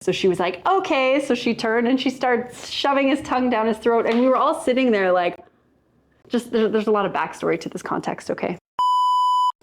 So she was like, okay. So she turned and she started shoving his tongue down his throat. And we were all sitting there like, just there's a lot of backstory to this context, okay?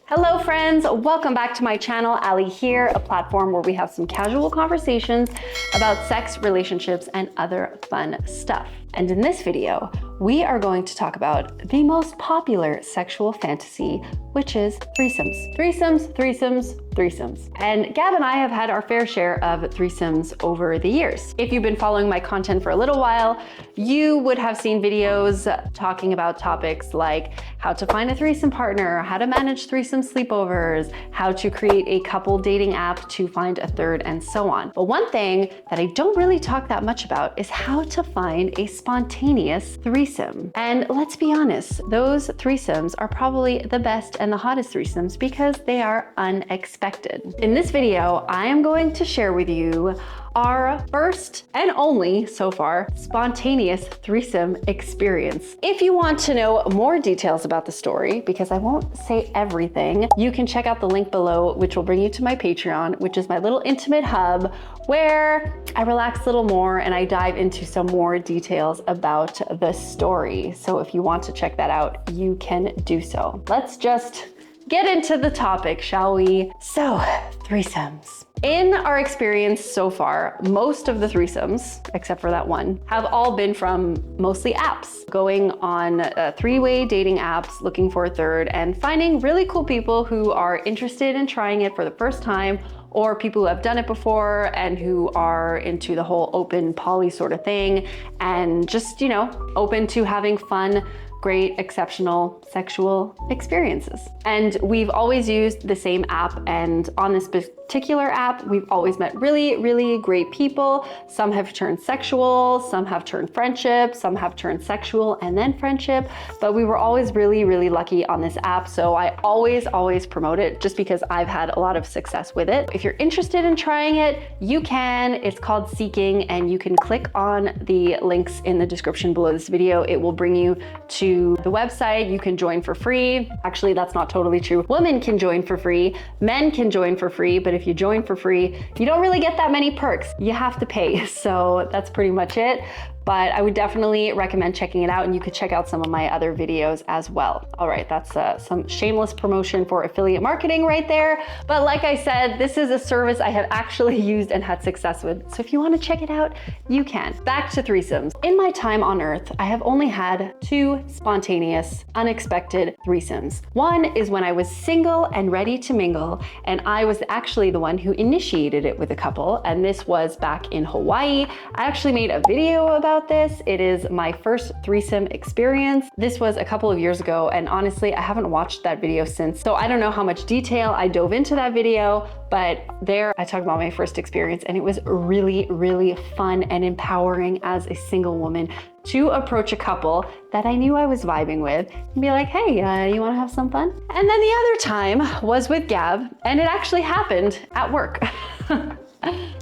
Hello friends, welcome back to my channel. Ali here, a platform where we have some casual conversations about sex, relationships, and other fun stuff. And in this video, we are going to talk about the most popular sexual fantasy, which is threesomes. Threesomes, threesomes, threesomes. And Gab and I have had our fair share of threesomes over the years. If you've been following my content for a little while, you would have seen videos talking about topics like how to find a threesome partner, how to manage threesome sleepovers, how to create a couple dating app to find a third, and so on. But one thing that I don't really talk that much about is how to find a spontaneous threesome. And let's be honest, those threesomes are probably the best and the hottest threesomes because they are unexpected. In this video, I am going to share with you our first and only, so far, spontaneous threesome experience. If you want to know more details about the story, because I won't say everything, you can check out the link below, which will bring you to my Patreon, which is my little intimate hub where I relax a little more and I dive into some more details about the story. So if you want to check that out, you can do so. Let's just get into the topic, shall we? So, threesomes. In our experience so far, most of the threesomes, except for that one, have all been from mostly apps, going on three-way dating apps, looking for a third, and finding really cool people who are interested in trying it for the first time, or people who have done it before and who are into the whole open poly sort of thing, and just, you know, open to having fun, great, exceptional sexual experiences. And we've always used the same app, and on this particular app, we've always met really, really great people. Some have turned sexual, some have turned friendship, some have turned sexual and then friendship, but we were always really, really lucky on this app. So I always promote it just because I've had a lot of success with it. If you're interested in trying it, you can. It's called Seeking, and you can click on the links in the description below this video. It will bring you to the website. You can join for free. Actually, that's not totally true. Women can join for free, men can join for free, but if you join for free, you don't really get that many perks. You have to pay. So that's pretty much it. But I would definitely recommend checking it out, and you could check out some of my other videos as well. All right, that's some shameless promotion for affiliate marketing right there. But like I said, this is a service I have actually used and had success with. So if you want to check it out, you can. Back to threesomes. In my time on Earth, I have only had two spontaneous, unexpected threesomes. One is when I was single and ready to mingle, and I was actually the one who initiated it with a couple, and this was back in Hawaii. I actually made a video about this. It is my first threesome experience. This was a couple of years ago, and honestly, I haven't watched that video since. So I don't know how much detail I dove into that video, but there I talked about my first experience, and it was really, really fun and empowering as a single woman to approach a couple that I knew I was vibing with and be like, hey, you wanna have some fun? And then the other time was with Gab, and it actually happened at work.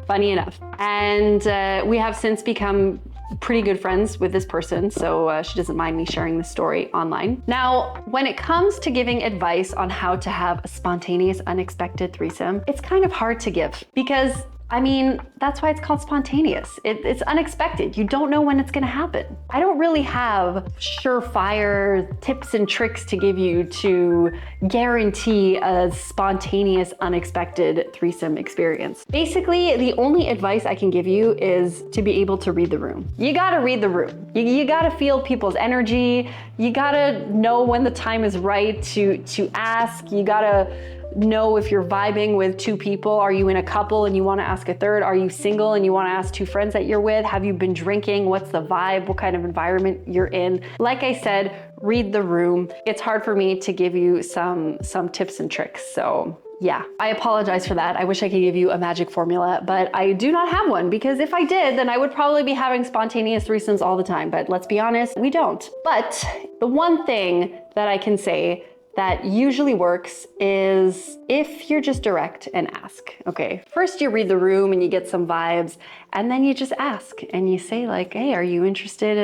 Funny enough. And we have since become pretty good friends with this person, so she doesn't mind me sharing this story online. Now, when it comes to giving advice on how to have a spontaneous, unexpected threesome, it's kind of hard to give because I mean, that's why it's called spontaneous. It's unexpected. You don't know when it's gonna happen. I don't really have surefire tips and tricks to give you to guarantee a spontaneous, unexpected threesome experience. Basically, the only advice I can give you is to be able to read the room. You gotta read the room. You gotta feel people's energy. You gotta know when the time is right to ask. You gotta know if you're vibing with two people. Are you in a couple and you want to ask a third? Are you single and you want to ask two friends that you're with? Have you been drinking? What's the vibe? What kind of environment you're in? Like I said, read the room. It's hard for me to give you some tips and tricks. So yeah, I apologize for that. I wish I could give you a magic formula, but I do not have one, because if I did, then I would probably be having spontaneous threesomes all the time. But let's be honest, we don't. But the one thing that I can say that usually works is if you're just direct and ask, okay? First you read the room and you get some vibes, and then you just ask and you say like, hey, are you interested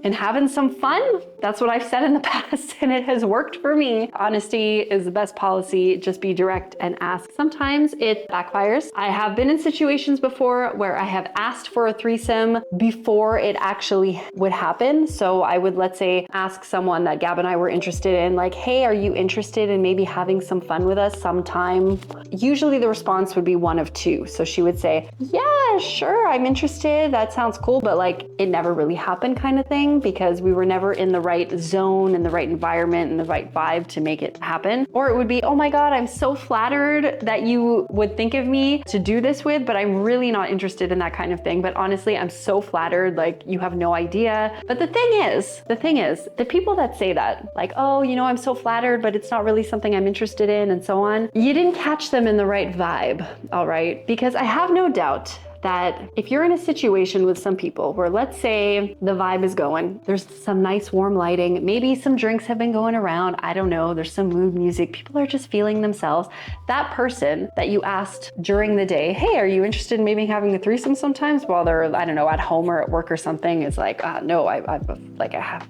in having some fun? That's what I've said in the past and it has worked for me. Honesty is the best policy. Just be direct and ask. Sometimes it backfires. I have been in situations before where I have asked for a threesome before it actually would happen. So I would, let's say, ask someone that Gab and I were interested in, like, hey, are you interested in maybe having some fun with us sometime? Usually the response would be one of two. So she would say, yeah, sure, I'm interested. That sounds cool. But like, it never really happened kind of thing because we were never in the right zone and the right environment and the right vibe to make it happen. Or it would be, oh my God, I'm so flattered that you would think of me to do this with, but I'm really not interested in that kind of thing. But honestly, I'm so flattered, like you have no idea. But the thing is, the people that say that, like, oh, you know, I'm so flattered, but it's not really something I'm interested in and so on, you didn't catch them in the right vibe, all right? Because I have no doubt that if you're in a situation with some people where, let's say, the vibe is going, there's some nice warm lighting, maybe some drinks have been going around, I don't know, there's some mood music, people are just feeling themselves. That person that you asked during the day, hey, are you interested in maybe having a threesome sometimes while they're, I don't know, at home or at work or something, is like, no, I'm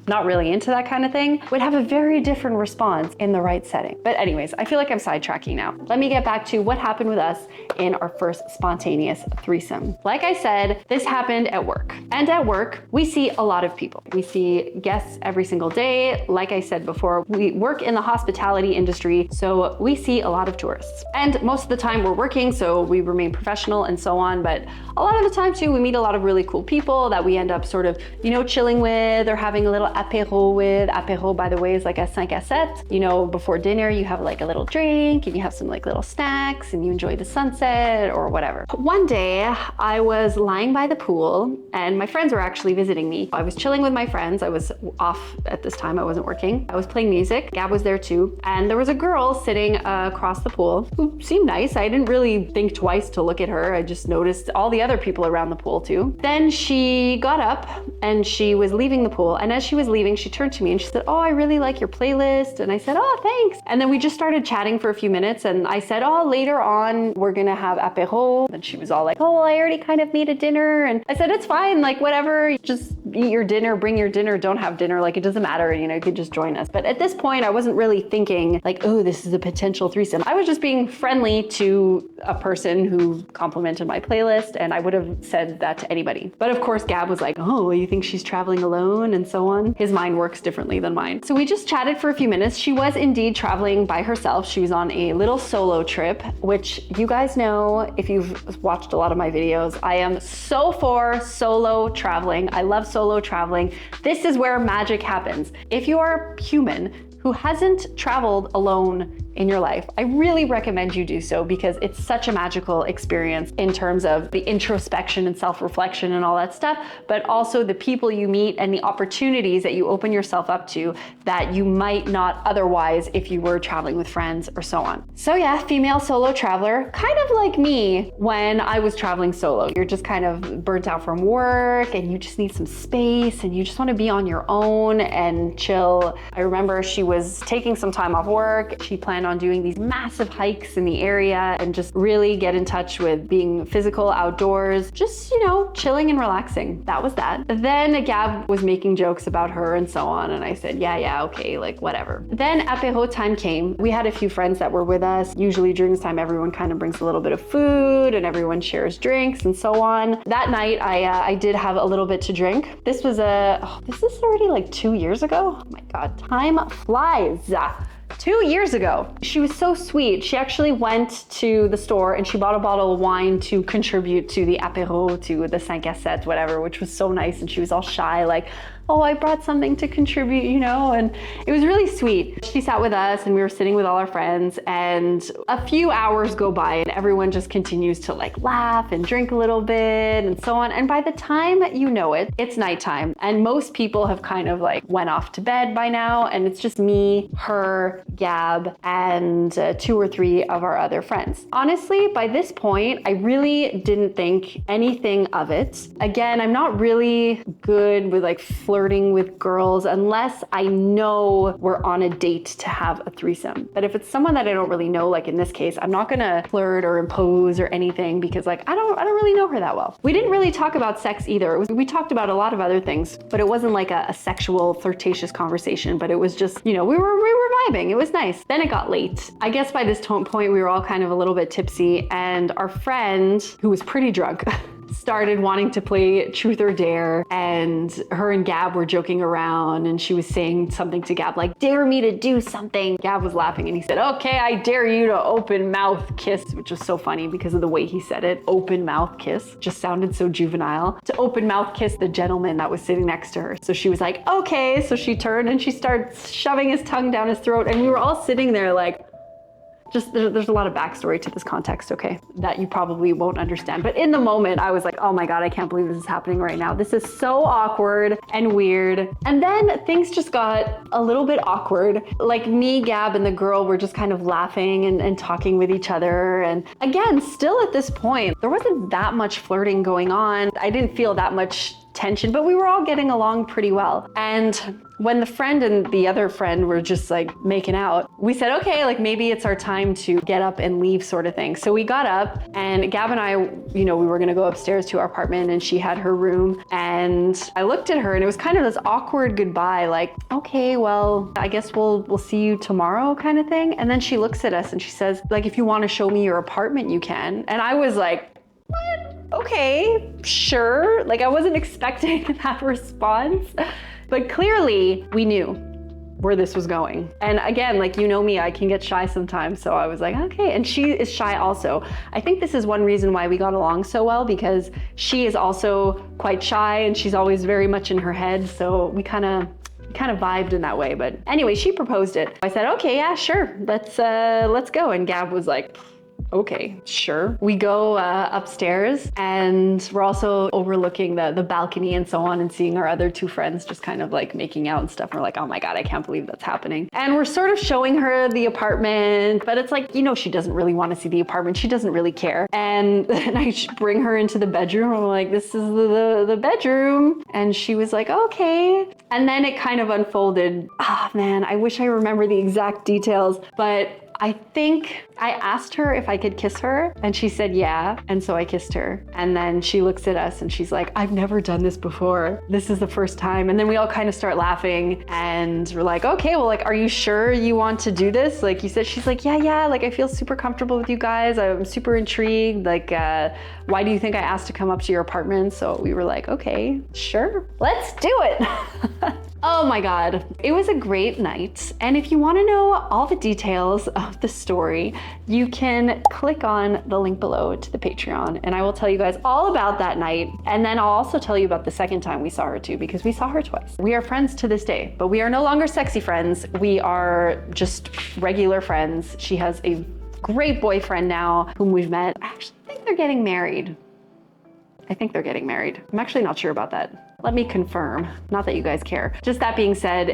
not really into that kind of thing, would have a very different response in the right setting. But anyways, I feel like I'm sidetracking now. Let me get back to what happened with us in our first spontaneous threesome. Like I said, this happened at work. And at work, we see a lot of people. We see guests every single day. Like I said before, we work in the hospitality industry, so we see a lot of tourists. And most of the time we're working, so we remain professional and so on. But a lot of the time too, we meet a lot of really cool people that we end up sort of, you know, chilling with or having a little apéro with. Apéro, by the way, is like a 5 à 7. You know, before dinner, you have like a little drink and you have some like little snacks and you enjoy the sunset or whatever. One day, I was lying by the pool and my friends were actually visiting me. I was chilling with my friends. I was off at this time. I wasn't working. I was playing music. Gab was there too. And there was a girl sitting across the pool who seemed nice. I didn't really think twice to look at her. I just noticed all the other people around the pool too. Then she got up and she was leaving the pool. And as she was leaving, she turned to me and she said, oh, I really like your playlist. And I said, oh, thanks. And then we just started chatting for a few minutes. And I said, oh, later on, we're gonna have apéro. And she was all like, oh, well, I already kind of made a dinner. And I said, it's fine, like whatever, just eat your dinner, bring your dinner, don't have dinner, like it doesn't matter, you know, you could just join us. But at this point, I wasn't really thinking like, oh, this is a potential threesome. I was just being friendly to a person who complimented my playlist, and I would have said that to anybody. But of course, Gab was like, oh, you think she's traveling alone and so on. His mind works differently than mine. So we just chatted for a few minutes. She was indeed traveling by herself. She was on a little solo trip, which you guys know, if you've watched a lot of my videos, I am so for solo traveling. I love solo traveling. This is where magic happens. If you are human who hasn't traveled alone in your life, I really recommend you do so because it's such a magical experience in terms of the introspection and self-reflection and all that stuff, but also the people you meet and the opportunities that you open yourself up to that you might not otherwise if you were traveling with friends or so on. So yeah, female solo traveler, kind of like me when I was traveling solo. You're just kind of burnt out from work and you just need some space and you just want to be on your own and chill. I remember she was taking some time off work. She planned on doing these massive hikes in the area and just really get in touch with being physical outdoors, just, you know, chilling and relaxing. That was that. Then Gab was making jokes about her and so on. And I said, yeah, okay, like whatever. Then apéro time came. We had a few friends that were with us. Usually during this time, everyone kind of brings a little bit of food and everyone shares drinks and so on. That night, I did have a little bit to drink. This is already like 2 years ago. Oh my God, time flies. 2 years ago. She was so sweet. She actually went to the store and she bought a bottle of wine to contribute to the apéro, to the 5 à 7, whatever, which was so nice. And she was all shy, like, oh, I brought something to contribute, you know, and it was really sweet. She sat with us and we were sitting with all our friends and a few hours go by and everyone just continues to like laugh and drink a little bit and so on. And by the time you know it, it's nighttime and most people have kind of like went off to bed by now and it's just me, her, her, Gab, and 2 or 3 of our other friends. Honestly, by this point, I really didn't think anything of it. Again, I'm not really good with like flirting with girls unless I know we're on a date to have a threesome. But if it's someone that I don't really know, like in this case, I'm not gonna flirt or impose or anything because like I don't really know her that well. We didn't really talk about sex either. We talked about a lot of other things, but it wasn't like a sexual flirtatious conversation, but it was just, you know, we were vibing. It was nice. Then it got late. I guess by this point we were all kind of a little bit tipsy, and our friend, who was pretty drunk, started wanting to play truth or dare, and her and Gab were joking around, and she was saying something to Gab like, dare me to do something. Gab was laughing and he said, okay, I dare you to open mouth kiss, which was so funny because of the way he said it. Open mouth kiss just sounded so juvenile. To open mouth kiss the gentleman that was sitting next to her. So she was like, okay. So she turned and she started shoving his tongue down his throat, and we were all sitting there like, just there's a lot of backstory to this context, okay, that you probably won't understand. But in the moment, I was like, oh my God, I can't believe this is happening right now. This is so awkward and weird. And then things just got a little bit awkward. Like me, Gab, and the girl were just kind of laughing and talking with each other. And again, still at this point, there wasn't that much flirting going on. I didn't feel that much tension, but we were all getting along pretty well. And when the friend and the other friend were just like making out, we said, okay, like maybe it's our time to get up and leave sort of thing. So we got up, and Gab and I, you know, we were gonna go upstairs to our apartment, and she had her room, and I looked at her and it was kind of this awkward goodbye, like, okay, well, I guess we'll see you tomorrow kind of thing. And then she looks at us and she says, like, if you want to show me your apartment, you can. And I was like, what? Okay, sure. Like I wasn't expecting that response, but clearly we knew where this was going. And again, like, you know me, I can get shy sometimes. So I was like, okay. And she is shy also. I think this is one reason why we got along so well, because she is also quite shy and she's always very much in her head. So we kind of vibed in that way. But anyway, she proposed it. I said, okay, yeah, sure. Let's go. And Gab was like, okay, sure. We go upstairs, and we're also overlooking the balcony and so on, and seeing our other 2 friends just kind of like making out and stuff. We're like, oh my God, I can't believe that's happening. And we're sort of showing her the apartment, but it's like, you know, she doesn't really want to see the apartment. She doesn't really care. And then I bring her into the bedroom. I'm like, this is the bedroom. And she was like, okay. And then it kind of unfolded. Ah, man, I wish I remember the exact details, but I think I asked her if I could kiss her, and she said yeah, and so I kissed her. And then she looks at us and she's like, I've never done this before. This is the first time. And then we all kind of start laughing, and we're like, okay, well, like, are you sure you want to do this? Like you said. She's like, yeah, like I feel super comfortable with you guys. I'm super intrigued. Like, why do you think I asked to come up to your apartment? So we were like, okay, sure, let's do it. Oh my God, it was a great night. And if you want to know all the details of the story, you can click on the link below to the Patreon, and I will tell you guys all about that night. And then I'll also tell you about the second time we saw her too, because we saw her twice. We are friends to this day, but we are no longer sexy friends. We are just regular friends. She has a great boyfriend now whom we've met. I actually think they're getting married. I'm actually not sure about that. Let me confirm. Not that you guys care. Just that being said,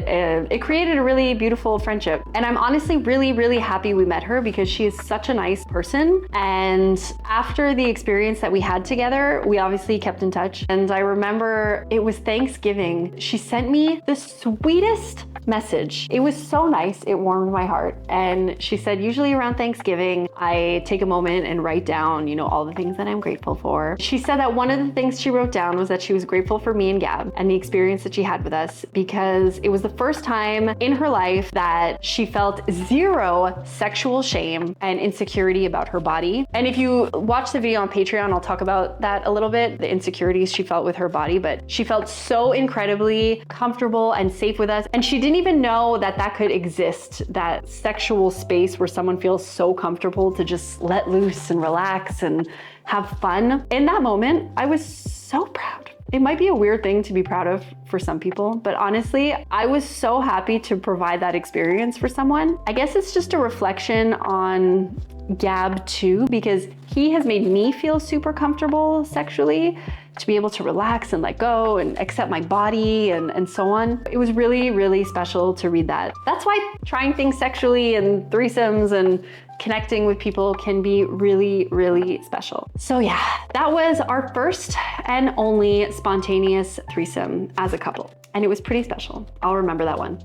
it created a really beautiful friendship. And I'm honestly really, really happy we met her, because she is such a nice person. And after the experience that we had together, we obviously kept in touch. And I remember it was Thanksgiving. She sent me the sweetest message. It was so nice. It warmed my heart. And she said, usually around Thanksgiving, I take a moment and write down, you know, all the things that I'm grateful for. She said that one of the things she wrote down was that she was grateful for me and Gab and the experience that she had with us, because it was the first time in her life that she felt 0 sexual shame and insecurity about her body. And if you watch the video on Patreon, I'll talk about that a little bit, the insecurities she felt with her body, but she felt so incredibly comfortable and safe with us. And she didn't even know that that could exist, that sexual space where someone feels so comfortable to just let loose and relax and have fun. In that moment, I was so proud. It might be a weird thing to be proud of for some people, but honestly, I was so happy to provide that experience for someone. I guess it's just a reflection on Gab too, because he has made me feel super comfortable sexually. to be able to relax and let go and accept my body and so on. It was really, really special to read that. That's why trying things sexually and threesomes and connecting with people can be really, really special. So yeah, that was our first and only spontaneous threesome as a couple. And it was pretty special. I'll remember that one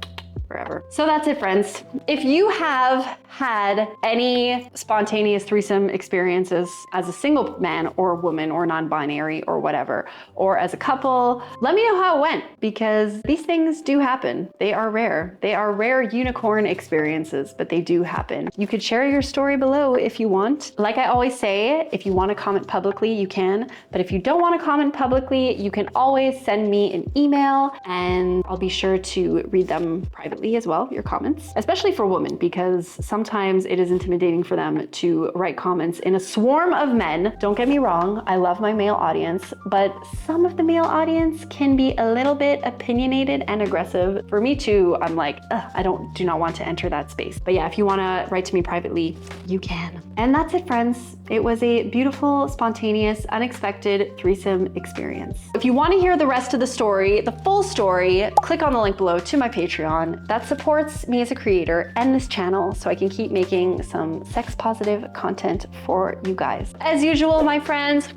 forever. So that's it, friends. If you have had any spontaneous threesome experiences as a single man or woman or non-binary or whatever, or as a couple, let me know how it went, because these things do happen. They are rare. They are rare unicorn experiences, but they do happen. You could share your story below if you want. Like I always say, if you want to comment publicly, you can, but if you don't want to comment publicly, you can always send me an email and I'll be sure to read them privately as well, your comments, especially for women, because sometimes it is intimidating for them to write comments in a swarm of men. Don't get me wrong, I love my male audience, but some of the male audience can be a little bit opinionated and aggressive. For me too, I'm like, I do not want to enter that space. But yeah, if you want to write to me privately, you can. And that's it, friends. It was a beautiful, spontaneous, unexpected threesome experience. If you want to hear the rest of the story, the full story, click on the link below to my Patreon. That supports me as a creator and this channel so I can keep making some sex positive content for you guys. As usual, my friends,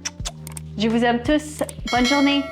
je vous aime tous. Bonne journée.